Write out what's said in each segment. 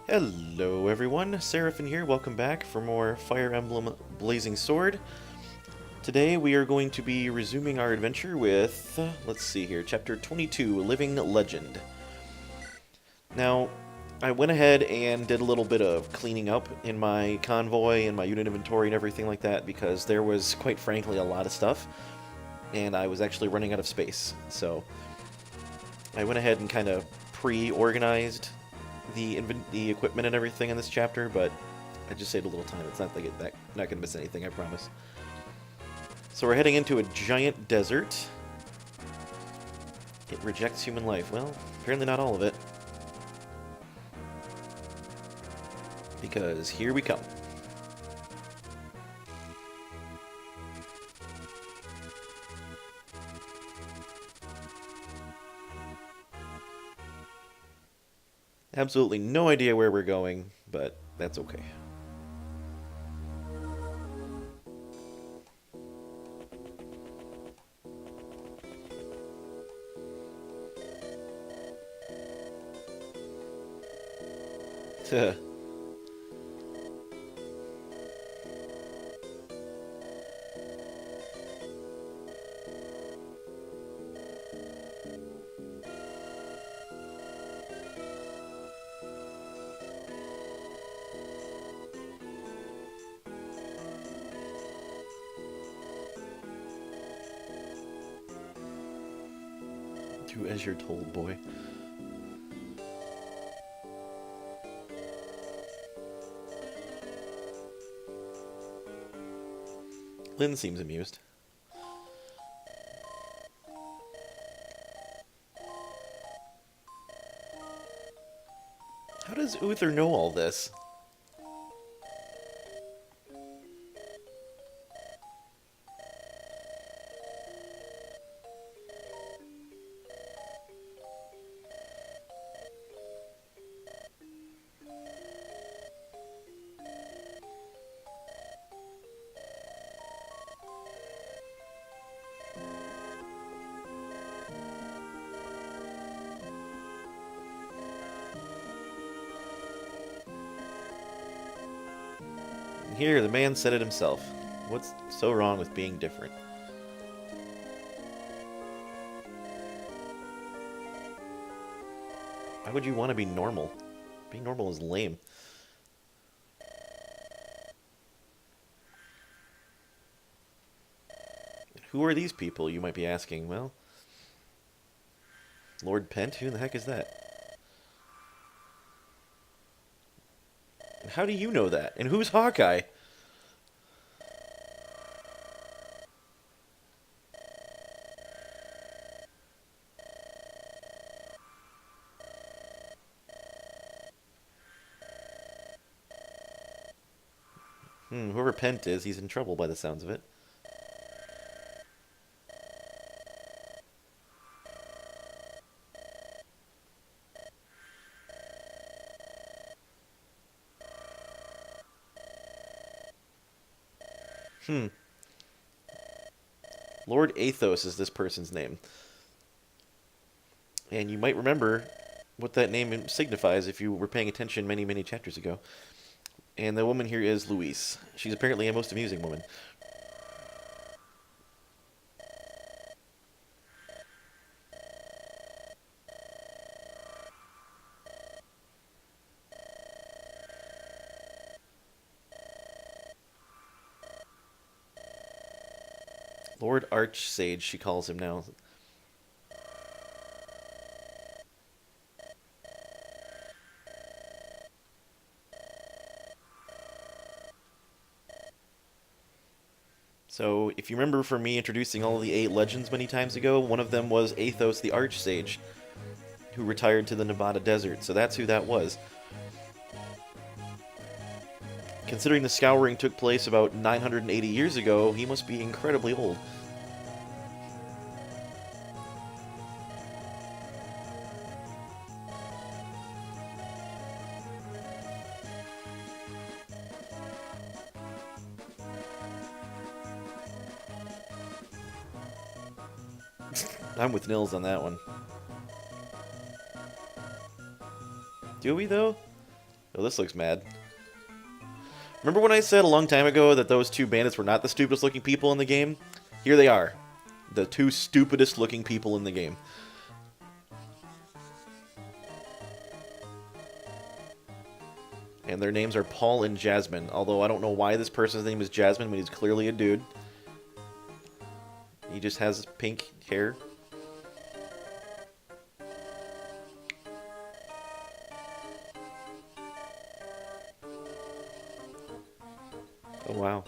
Hello everyone, Seraphin here, welcome back for more Fire Emblem Blazing Sword. Today we are going to be resuming our adventure with, let's see here, Chapter 22, Living Legend. Now, I went ahead and did a little bit of cleaning up in my convoy and my unit inventory and everything like that because there was, quite frankly, a lot of stuff, and I was actually running out of space. So, I went ahead and kind of pre-organized the equipment and everything in this chapter, but I just saved a little time. It's not like not gonna miss anything, I promise. So we're heading into a giant desert. It rejects human life. Well, apparently not all of it. Because here we come. Absolutely no idea where we're going, but that's okay. Do as you're told, boy. Lynn seems amused. How does Uther know all this? Here, the man said it himself. What's so wrong with being different? Why would you want to be normal? Being normal is lame. Who are these people, you might be asking? Well, Lord Pent? Who the heck is that? And how do you know that? And who's Hawkeye? Whoever Pent is, he's in trouble by the sounds of it. Hmm. Lord Athos is this person's name. And you might remember what that name signifies if you were paying attention many, many chapters ago. And the woman here is Louise. She's apparently a most amusing woman. Lord Archsage, she calls him now. So, if you remember from me introducing all of the 8 legends many times ago, one of them was Athos the Archsage, who retired to the Nevada desert. So that's who that was. Considering the scouring took place about 980 years ago, he must be incredibly old. I'm with Nils on that one. Do we, though? Oh, this looks mad. Remember when I said a long time ago that those two bandits were not the stupidest looking people in the game? Here they are. The two stupidest looking people in the game. And their names are Paul and Jasmine. Although I don't know why this person's name is Jasmine when he's clearly a dude. He just has pink hair. Oh, wow.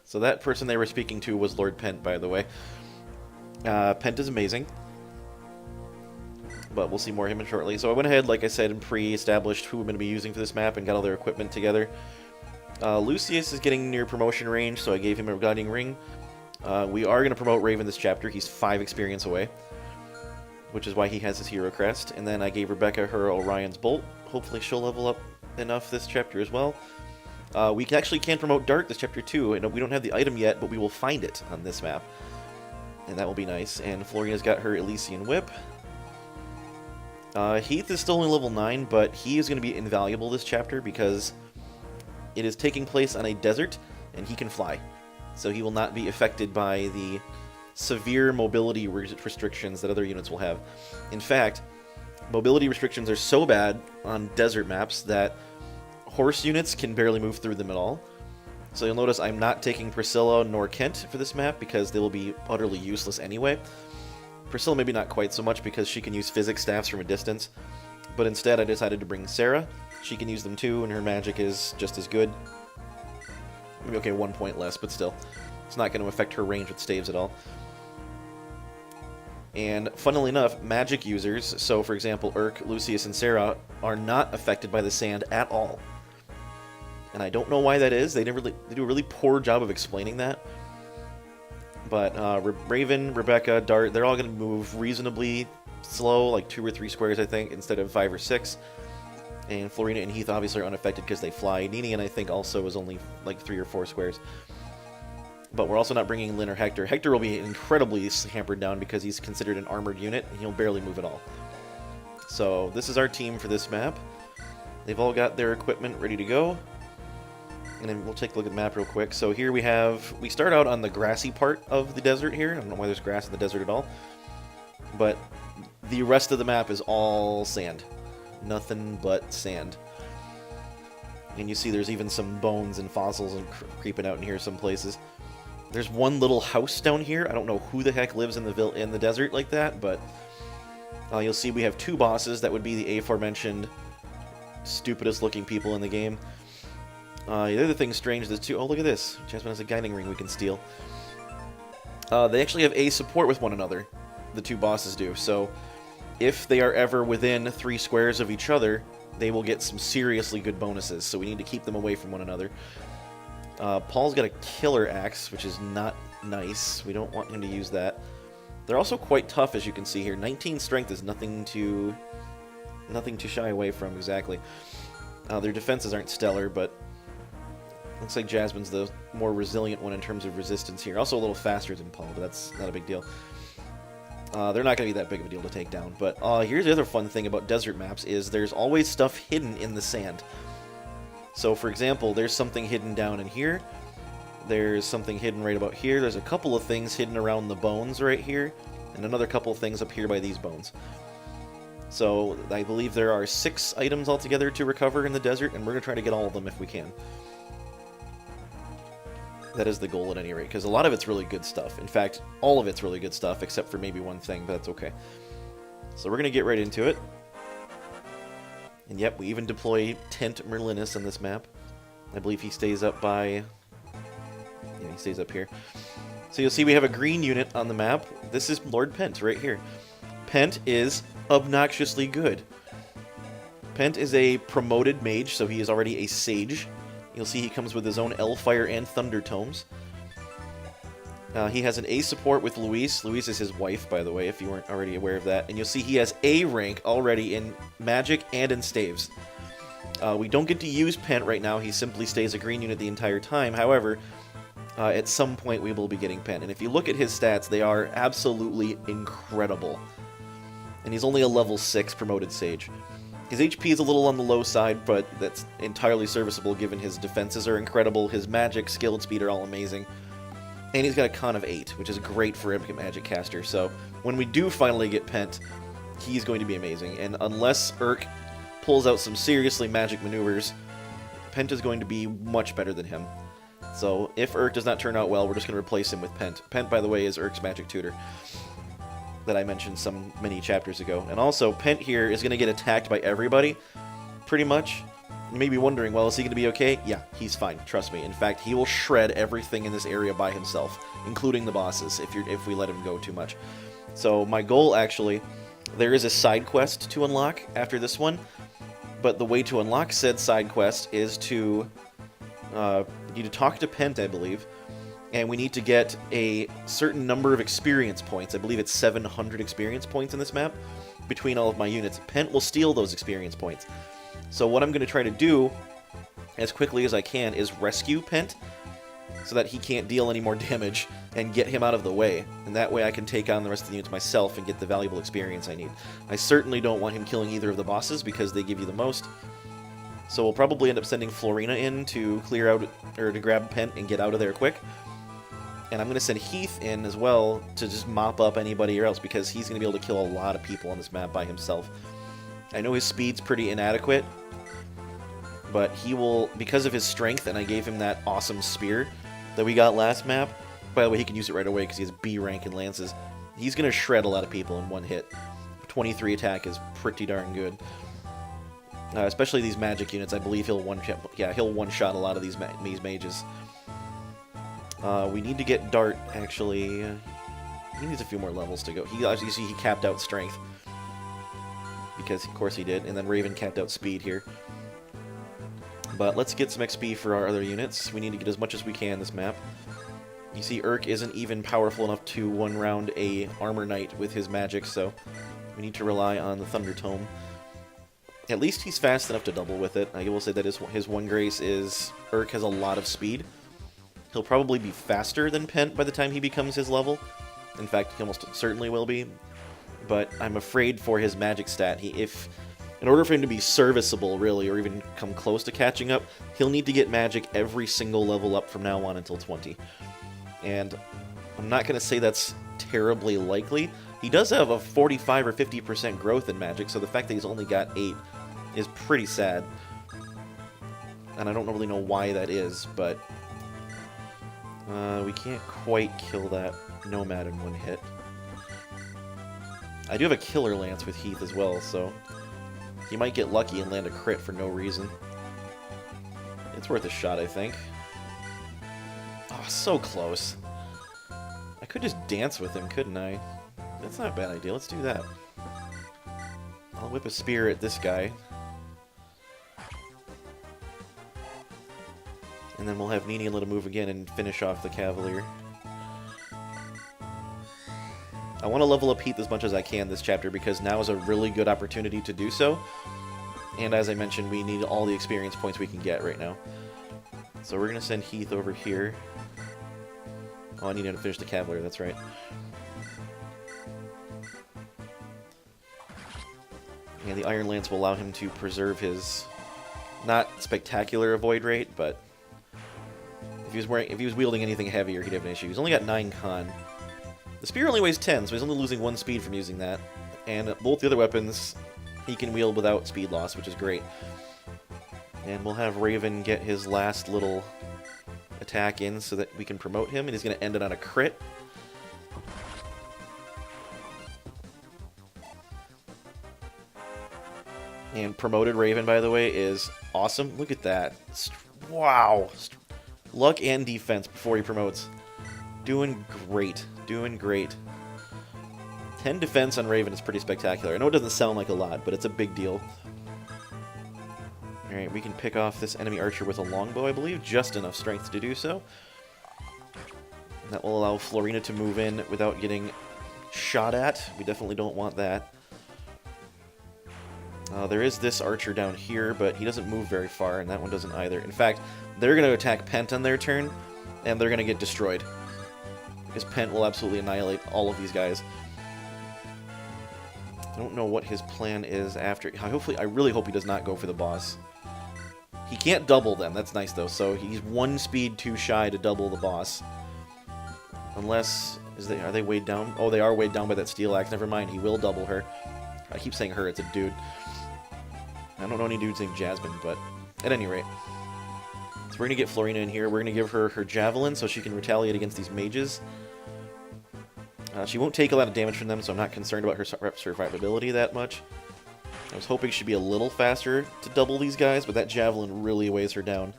So that person they were speaking to was Lord Pent, by the way. Pent is amazing. But we'll see more of him shortly. So I went ahead, like I said, and pre-established who I'm going to be using for this map and got all their equipment together. Lucius is getting near promotion range, so I gave him a guiding ring. We are going to promote Raven this chapter. He's 5 experience away, which is why he has his hero crest. And then I gave Rebecca her Orion's Bolt. Hopefully she'll level up enough this chapter as well. We actually can promote Dart this chapter too, and we don't have the item yet, but we will find it on this map. And that will be nice. And Florina's got her Elysian Whip. Heath is still only level 9, but he is going to be invaluable this chapter because it is taking place on a desert, and he can fly. So he will not be affected by the severe mobility restrictions that other units will have. In fact, mobility restrictions are so bad on desert maps that horse units can barely move through them at all. So you'll notice I'm not taking Priscilla nor Kent for this map because they will be utterly useless anyway. Priscilla maybe not quite so much because she can use physics staffs from a distance, but instead I decided to bring Sarah. She can use them too, and her magic is just as good. Maybe, okay, 1 point less, but still. It's not going to affect her range with staves at all. And funnily enough, magic users, so for example, Urk, Lucius, and Sarah, are not affected by the sand at all. And I don't know why that is. They do a really poor job of explaining that. But Raven, Rebecca, Dart, they're all going to move reasonably slow, like 2 or 3 squares, I think, instead of 5 or 6. And Florina and Heath obviously are unaffected because they fly. Ninian, I think, also is only like 3 or 4 squares. But we're also not bringing Lynn or Hector. Hector will be incredibly hampered down because he's considered an armored unit, and he'll barely move at all. So this is our team for this map. They've all got their equipment ready to go. And then we'll take a look at the map real quick. So here we start out on the grassy part of the desert here. I don't know why there's grass in the desert at all. But the rest of the map is all sand. Nothing but sand. And you see there's even some bones and fossils and creeping out in here some places. There's one little house down here. I don't know who the heck lives in the desert like that, but you'll see we have 2 bosses. That would be the aforementioned stupidest looking people in the game. The other thing strange is too. Oh, look at this. Jasmine has a guiding ring we can steal. They actually have a support with one another. The 2 bosses do. So if they are ever within 3 squares of each other, they will get some seriously good bonuses. So we need to keep them away from one another. Paul's got a killer axe, which is not nice. We don't want him to use that. They're also quite tough, as you can see here. 19 strength is nothing to shy away from exactly. Their defenses aren't stellar, but looks like Jasmine's the more resilient one in terms of resistance here. Also a little faster than Paul, but that's not a big deal. They're not going to be that big of a deal to take down. But here's the other fun thing about desert maps is there's always stuff hidden in the sand. So for example, there's something hidden down in here. There's something hidden right about here. There's a couple of things hidden around the bones right here. And another couple of things up here by these bones. So I believe there are 6 items altogether to recover in the desert, and we're going to try to get all of them if we can. That is the goal at any rate, because a lot of it's really good stuff. In fact, all of it's really good stuff, except for maybe one thing, but that's okay. So we're going to get right into it. And yep, we even deploy Tent Merlinus on this map. I believe he stays up by... yeah, he stays up here. So you'll see we have a green unit on the map. This is Lord Pent right here. Pent is obnoxiously good. Pent is a promoted mage, so he is already a sage. You'll see he comes with his own Hellfire and Thunder tomes. He has an A support with Luis. Luis is his wife, by the way, if you weren't already aware of that. And you'll see he has A rank already in Magic and in Staves. We don't get to use Pent right now. He simply stays a green unit the entire time. However, at some point we will be getting Pent. And if you look at his stats, they are absolutely incredible. And he's only a level 6 promoted Sage. His HP is a little on the low side, but that's entirely serviceable given his defenses are incredible, his magic, skill, and speed are all amazing. And he's got a con of 8, which is great for a magic caster. So when we do finally get Pent, he's going to be amazing. And unless Urk pulls out some seriously magic maneuvers, Pent is going to be much better than him. So if Urk does not turn out well, we're just going to replace him with Pent. Pent, by the way, is Urk's magic tutor that I mentioned many chapters ago. And also, Pent here is going to get attacked by everybody, pretty much. You may be wondering, well, is he going to be okay? Yeah, he's fine, trust me. In fact, he will shred everything in this area by himself, including the bosses, if we let him go too much. So my goal, actually, there is a side quest to unlock after this one, but the way to unlock said side quest is to, you need to talk to Pent, I believe, and we need to get a certain number of experience points. I believe it's 700 experience points in this map between all of my units. Pent will steal those experience points. So what I'm going to try to do as quickly as I can is rescue Pent so that he can't deal any more damage and get him out of the way. And that way I can take on the rest of the units myself and get the valuable experience I need. I certainly don't want him killing either of the bosses because they give you the most. So we'll probably end up sending Florina in to clear out, or to grab Pent and get out of there quick. And I'm going to send Heath in as well to just mop up anybody else because he's going to be able to kill a lot of people on this map by himself. I know his speed's pretty inadequate, but he will, because of his strength, and I gave him that awesome spear that we got last map. By the way, he can use it right away because he has B rank in lances. He's going to shred a lot of people in one hit. 23 attack is pretty darn good. Especially these magic units, I believe he'll one-shot a lot of these mages. We need to get Dart, actually. He needs a few more levels to go. As you see, he capped out strength. Because, of course, he did. And then Raven capped out speed here. But let's get some XP for our other units. We need to get as much as we can this map. You see, Urk isn't even powerful enough to one-round a Armor Knight with his magic, so we need to rely on the Thunder Tome. At least he's fast enough to double with it. I will say that his one grace is Urk has a lot of speed. He'll probably be faster than Pent by the time he becomes his level. In fact, he almost certainly will be. But I'm afraid for his magic stat, in order for him to be serviceable, really, or even come close to catching up, he'll need to get magic every single level up from now on until 20. And I'm not going to say that's terribly likely. He does have a 45 or 50% growth in magic, so the fact that he's only got 8 is pretty sad. And I don't really know why that is, but we can't quite kill that Nomad in one hit. I do have a Killer Lance with Heath as well, so he might get lucky and land a crit for no reason. It's worth a shot, I think. Oh, so close. I could just dance with him, couldn't I? That's not a bad idea. Let's do that. I'll whip a spear at this guy. And then we'll have Nini let him move again and finish off the Cavalier. I want to level up Heath as much as I can this chapter because now is a really good opportunity to do so. And as I mentioned, we need all the experience points we can get right now. So we're going to send Heath over here. Oh, I need him to finish the Cavalier, that's right. And the Iron Lance will allow him to preserve his not spectacular avoid rate, but if he was wielding anything heavier, he'd have an issue. He's only got 9 con. The spear only weighs 10, so he's only losing 1 speed from using that. And both the other weapons he can wield without speed loss, which is great. And we'll have Raven get his last little attack in so that we can promote him, and he's going to end it on a crit. And promoted Raven, by the way, is awesome. Look at that. Wow. Luck and defense before he promotes. Doing great. Doing great. 10 defense on Raven is pretty spectacular. I know it doesn't sound like a lot, but it's a big deal. Alright, we can pick off this enemy archer with a longbow, I believe. Just enough strength to do so. That will allow Florina to move in without getting shot at. We definitely don't want that. There is this archer down here, but he doesn't move very far, and that one doesn't either. In fact, they're going to attack Pent on their turn, and they're going to get destroyed. Because Pent will absolutely annihilate all of these guys. I don't know what his plan is after. I really hope he does not go for the boss. He can't double them. That's nice, though. So he's one speed too shy to double the boss. Unless... Are they weighed down? Oh, they are weighed down by that steel axe. Never mind. He will double her. I keep saying her. It's a dude. I don't know any dudes named Jasmine, but at any rate. So we're going to get Florina in here. We're going to give her her javelin so she can retaliate against these mages. She won't take a lot of damage from them, so I'm not concerned about her survivability that much. I was hoping she'd be a little faster to double these guys, but that javelin really weighs her down.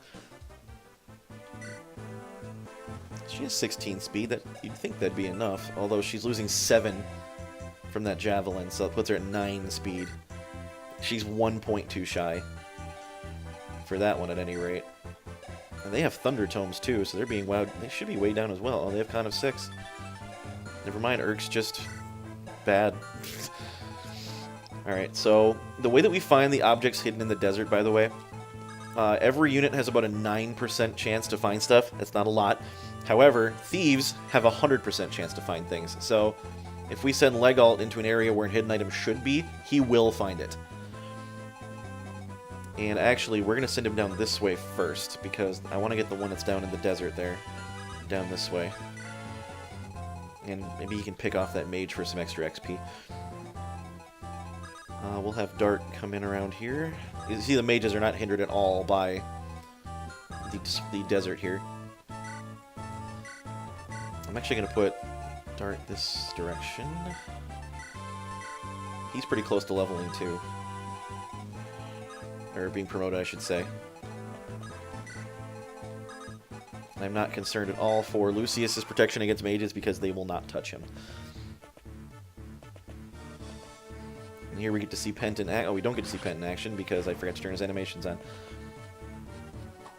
She has 16 speed. You'd think that'd be enough, although she's losing 7 from that javelin, so it puts her at 9 speed. She's 1 point too shy for that one at any rate. And they have Thunder Tomes too, so they're being wowed. They should be way down as well. Oh, they have Con of 6. Never mind, Urk's just bad. Alright, so the way that we find the objects hidden in the desert, by the way, every unit has about a 9% chance to find stuff. That's not a lot. However, thieves have a 100% chance to find things. So if we send Legalt into an area where a hidden item should be, he will find it. And actually, we're going to send him down this way first, because I want to get the one that's down in the desert there. Down this way. And maybe he can pick off that mage for some extra XP. We'll have Dart come in around here. You see the mages are not hindered at all by the desert here. I'm actually going to put Dart this direction. He's pretty close to leveling too. Or being promoted, I should say. And I'm not concerned at all for Lucius's protection against mages because they will not touch him. And here we get to see Pent in action. Oh, we don't get to see Pent in action because I forgot to turn his animations on.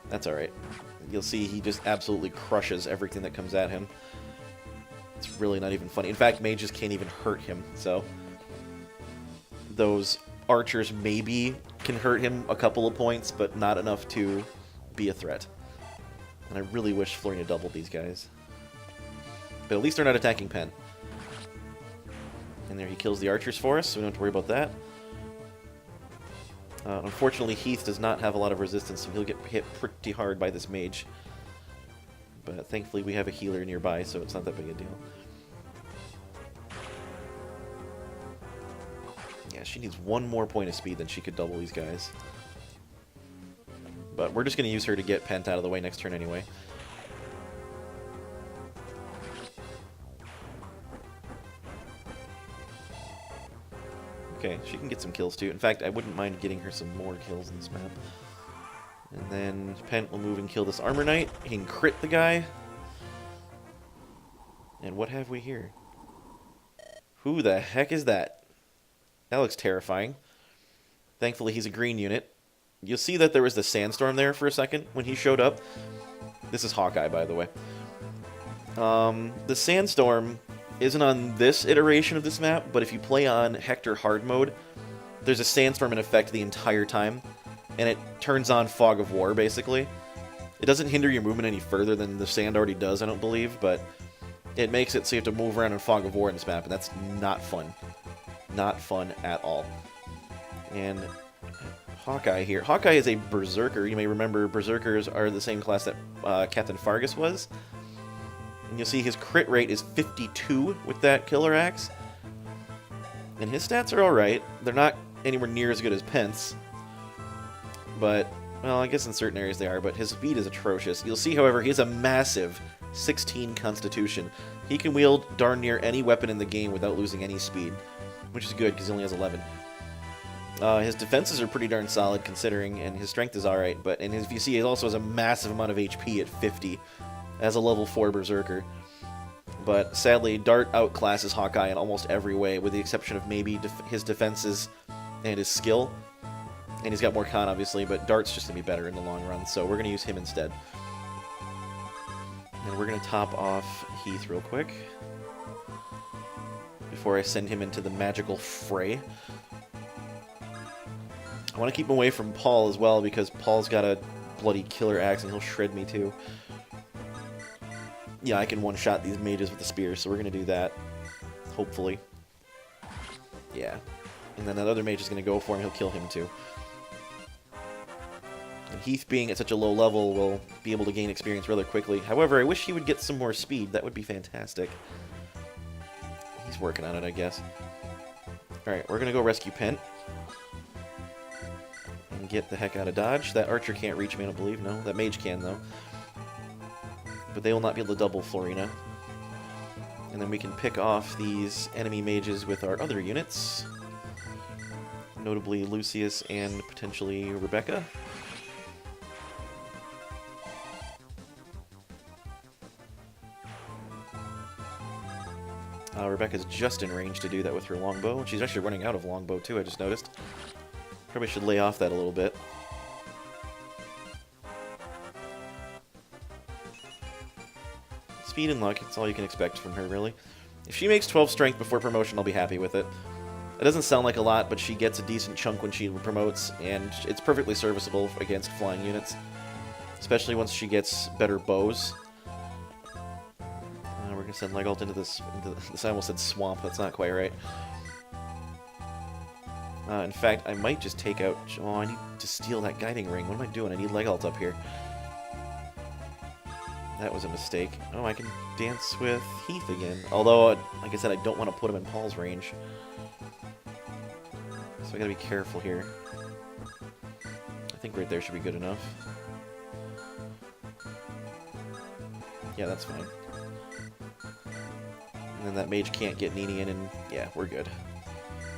That's alright. You'll see he just absolutely crushes everything that comes at him. It's really not even funny. In fact, mages can't even hurt him, so... Those archers maybe can hurt him a couple of points, but not enough to be a threat. And I really wish Florina doubled these guys. But at least they're not attacking Pent. And there he kills the archers for us, so we don't have to worry about that. Unfortunately, Heath does not have a lot of resistance, so he'll get hit pretty hard by this mage. But thankfully we have a healer nearby, so it's not that big a deal. Yeah, she needs one more point of speed, then she could double these guys. But we're just going to use her to get Pent out of the way next turn anyway. Okay, she can get some kills too. In fact, I wouldn't mind getting her some more kills in this map. And then Pent will move and kill this Armor Knight. He can crit the guy. And what have we here? Who the heck is that? That looks terrifying. Thankfully, he's a green unit. You'll see that there was the sandstorm there for a second when he showed up. This is Hawkeye, by the way. The sandstorm isn't on this iteration of this map, but if you play on Hector hard mode, there's a sandstorm in effect the entire time, and it turns on Fog of War, basically. It doesn't hinder your movement any further than the sand already does, I don't believe, but it makes it so you have to move around in Fog of War in this map, and that's not fun. Not fun at all. And Hawkeye here. Hawkeye is a Berserker. You may remember Berserkers are the same class that Captain Fargus was. And you'll see his crit rate is 52 with that Killer Axe. And his stats are alright. They're not anywhere near as good as Pent's. But, well, I guess in certain areas they are, but his speed is atrocious. You'll see, however, he has a massive 16 Constitution. He can wield darn near any weapon in the game without losing any speed, which is good because he only has 11. His defenses are pretty darn solid considering, and his strength is alright, but if you see, he also has a massive amount of HP at 50 as a level 4 Berserker. But sadly, Dart outclasses Hawkeye in almost every way, with the exception of maybe his defenses and his skill. And he's got more con, obviously, but Dart's just going to be better in the long run, so we're going to use him instead. And we're going to top off Heath real quick before I send him into the magical fray. I want to keep him away from Paul as well, because Paul's got a bloody killer axe and he'll shred me too. Yeah, I can one-shot these mages with the spear, so we're going to do that. Hopefully. Yeah. And then that other mage is going to go for him, he'll kill him too. And Heath, being at such a low level, will be able to gain experience rather quickly. However, I wish he would get some more speed. That would be fantastic. He's working on it, I guess. Alright, we're going to go rescue Pent. And get the heck out of dodge. That archer can't reach me, I don't believe. No, that mage can, though. But they will not be able to double Florina. And then we can pick off these enemy mages with our other units. Notably Lucius and potentially Rebecca. Rebecca's just in range to do that with her longbow. She's actually running out of longbow too, I just noticed. Probably should lay off that a little bit. Speed and luck, it's all you can expect from her, really. If she makes 12 strength before promotion, I'll be happy with it. It doesn't sound like a lot, but she gets a decent chunk when she promotes, and it's perfectly serviceable against flying units. Especially once she gets better bows. We're going to send Legault into this I almost said swamp, that's not quite right. In fact, I might just take out... Oh, I need to steal that guiding ring. What am I doing? I need Legault up here. That was a mistake. Oh, I can dance with Heath again. Although, like I said, I don't want to put him in Paul's range. So I gotta be careful here. I think right there should be good enough. Yeah, that's fine. And then that mage can't get Nini in, and yeah, we're good.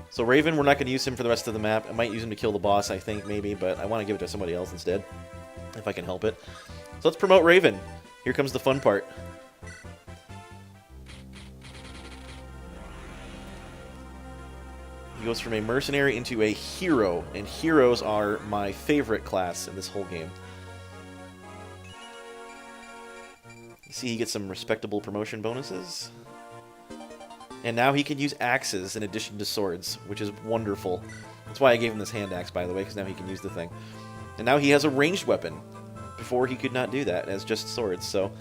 So Raven, we're not going to use him for the rest of the map. I might use him to kill the boss, I think, maybe, but I want to give it to somebody else instead, if I can help it. So let's promote Raven. Here comes the fun part. He goes from a mercenary into a hero, and heroes are my favorite class in this whole game. You see he gets some respectable promotion bonuses. And now he can use axes in addition to swords, which is wonderful. That's why I gave him this hand axe, by the way, because now he can use the thing. And now he has a ranged weapon. Before he could not do that as just swords, so...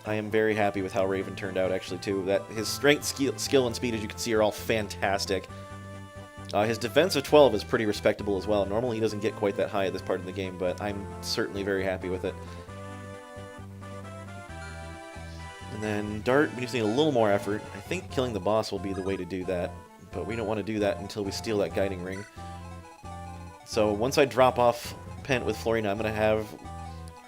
I am very happy with how Raven turned out, actually, too. That his strength, skill, and speed, as you can see, are all fantastic. His defense of 12 is pretty respectable as well. Normally he doesn't get quite that high at this part of the game, but I'm certainly very happy with it. And then Dart, we just need a little more effort. I think killing the boss will be the way to do that, but we don't want to do that until we steal that guiding ring. So once I drop off Pent with Florina, I'm going to have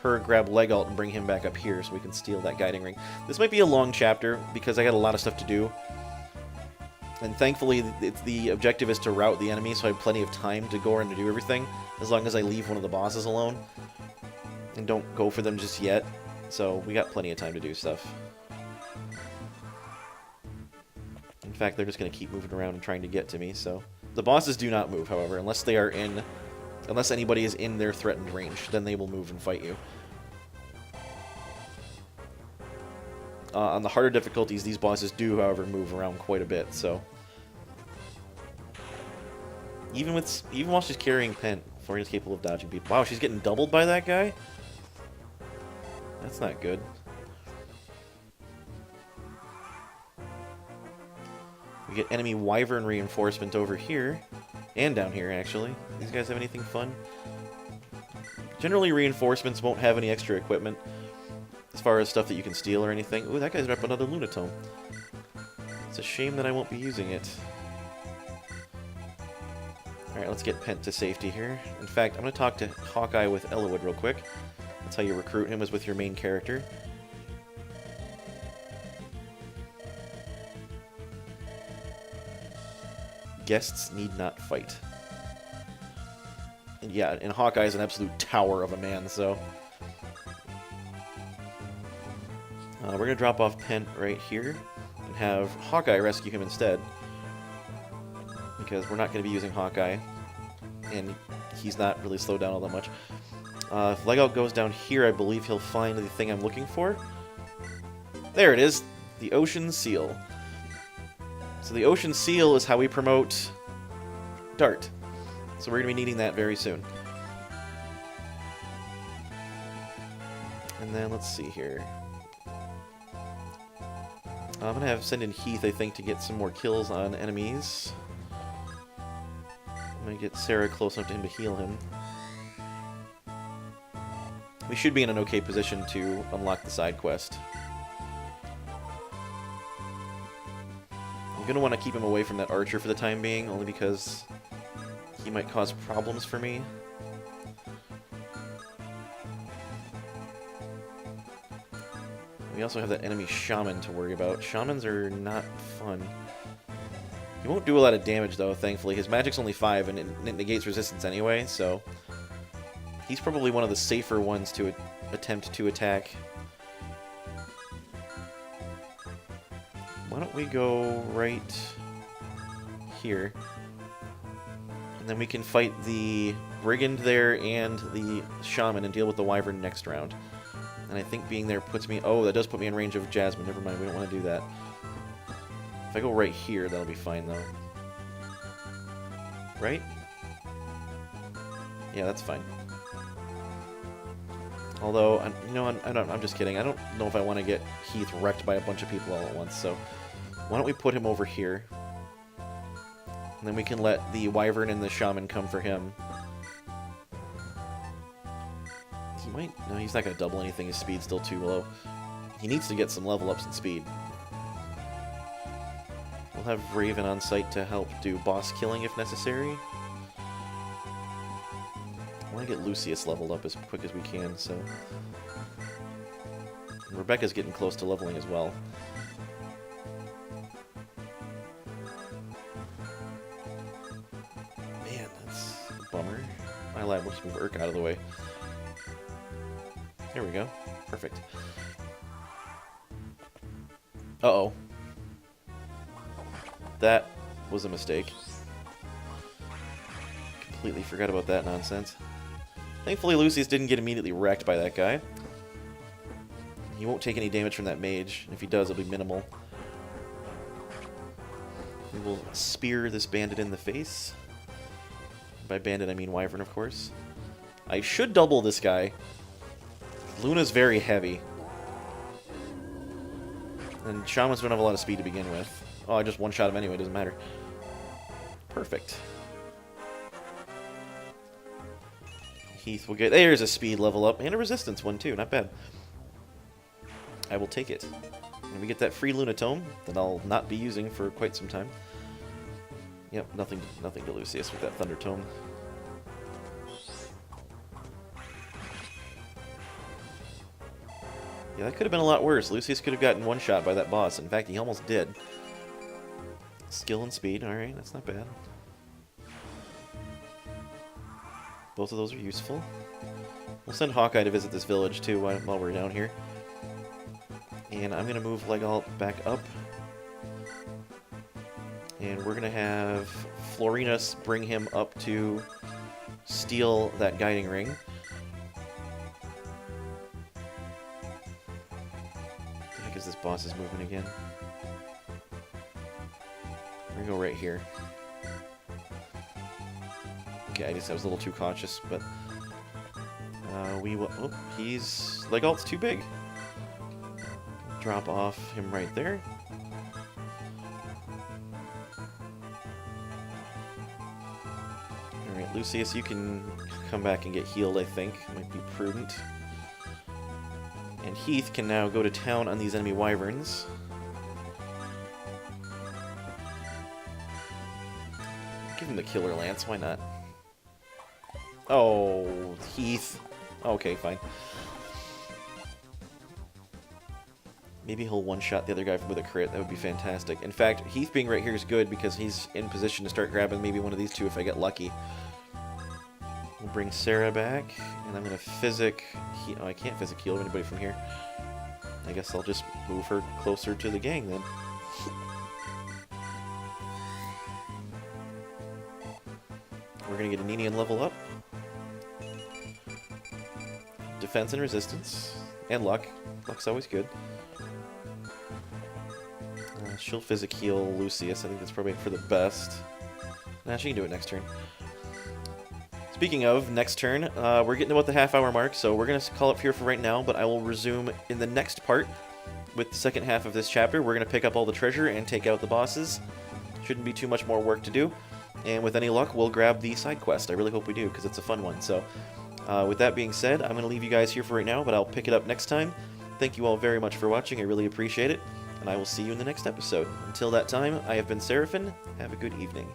her grab Legault and bring him back up here so we can steal that guiding ring. This might be a long chapter because I got a lot of stuff to do. And thankfully, the objective is to rout the enemy, so I have plenty of time to go around and do everything, as long as I leave one of the bosses alone and don't go for them just yet. So we got plenty of time to do stuff. In fact, they're just going to keep moving around and trying to get to me, so... The bosses do not move, however, unless they are in... Unless anybody is in their threatened range, then they will move and fight you. On the harder difficulties, these bosses do, however, move around quite a bit, so... Even while she's carrying Pent, Florina's capable of dodging people. Wow, she's getting doubled by that guy? That's not good. We get enemy wyvern reinforcement over here. And down here, actually. These guys have anything fun? Generally, reinforcements won't have any extra equipment. As far as stuff that you can steal or anything. Ooh, that guy's up another Lunatome. It's a shame that I won't be using it. Alright, let's get Pent to safety here. In fact, I'm going to talk to Hawkeye with Ellawood real quick. That's how you recruit him, is with your main character. Guests need not fight. And yeah, and Hawkeye is an absolute tower of a man, so... we're going to drop off Pent right here and have Hawkeye rescue him instead. Because we're not going to be using Hawkeye. And he's not really slowed down all that much. If Legout goes down here, I believe he'll find the thing I'm looking for. There it is, the Ocean Seal. So the Ocean Seal is how we promote Dart. So we're going to be needing that very soon. And then let's see here. I'm going to send in Heath, I think, to get some more kills on enemies. I'm going to get Sarah close enough to him to heal him. We should be in an okay position to unlock the side quest. I'm going to want to keep him away from that archer for the time being, only because he might cause problems for me. We also have that enemy shaman to worry about. Shamans are not fun. He won't do a lot of damage, though, thankfully. His magic's only 5, and it negates resistance anyway, so he's probably one of the safer ones to attempt to attack. Why don't we go right here? And then we can fight the brigand there and the shaman and deal with the wyvern next round. And I think being there puts me... Oh, that does put me in range of Jasmine. Never mind, we don't want to do that. If I go right here, that'll be fine, though. Right? Yeah, that's fine. Although, I'm just kidding. I don't know if I want to get Heath wrecked by a bunch of people all at once, so why don't we put him over here? And then we can let the wyvern and the shaman come for him. He might... No, he's not going to double anything. His speed's still too low. He needs to get some level ups in speed. We'll have Raven on site to help do boss killing if necessary. I want to get Lucius leveled up as quick as we can, so... And Rebecca's getting close to leveling as well. Man, that's a bummer. My lab will just move Urk out of the way. There we go. Perfect. Uh-oh. That was a mistake. Completely forgot about that nonsense. Thankfully, Lucius didn't get immediately wrecked by that guy. He won't take any damage from that mage. If he does, it'll be minimal. We will spear this bandit in the face. By bandit, I mean wyvern, of course. I should double this guy. Luna's very heavy. And shamans don't have a lot of speed to begin with. Oh, I just one-shot him anyway, doesn't matter. Perfect. Heath will get... There's a speed level up, and a resistance one, too. Not bad. I will take it. And we get that free Luna Tome that I'll not be using for quite some time. Yep, nothing to Lucius with that Thunder Tome. Yeah, that could have been a lot worse. Lucius could have gotten one shot by that boss. In fact, he almost did. Skill and speed, alright, that's not bad. Both of those are useful. We'll send Hawkeye to visit this village, too, while we're down here. And I'm going to move Legault back up. And we're going to have Florinus bring him up to steal that guiding ring. What the heck is this boss's movement again? We're going to go right here. Okay, I was a little too cautious, but we will... Oh, he's... Legault's too big. Drop off him right there. Alright, Lucius, you can come back and get healed, I think. Might be prudent. And Heath can now go to town on these enemy wyverns. Give him the Killer Lance, why not? Oh, Heath. Okay, fine. Maybe he'll one-shot the other guy with a crit. That would be fantastic. In fact, Heath being right here is good because he's in position to start grabbing maybe one of these two if I get lucky. We'll bring Sarah back, and I'm going to physic... Oh, I can't physic heal anybody from here. I guess I'll just move her closer to the gang then. We're going to get a Ninian level up. defense and resistance. And luck. Luck's always good. She'll physic heal Lucius. I think that's probably for the best. Nah, she can do it next turn. Speaking of next turn, we're getting about the half-hour mark, so we're going to call it here for right now, but I will resume in the next part with the second half of this chapter. We're going to pick up all the treasure and take out the bosses. Shouldn't be too much more work to do. And with any luck, we'll grab the side quest. I really hope we do, because it's a fun one. So, with that being said, I'm going to leave you guys here for right now, but I'll pick it up next time. Thank you all very much for watching. I really appreciate it. And I will see you in the next episode. Until that time, I have been Seraphin. Have a good evening.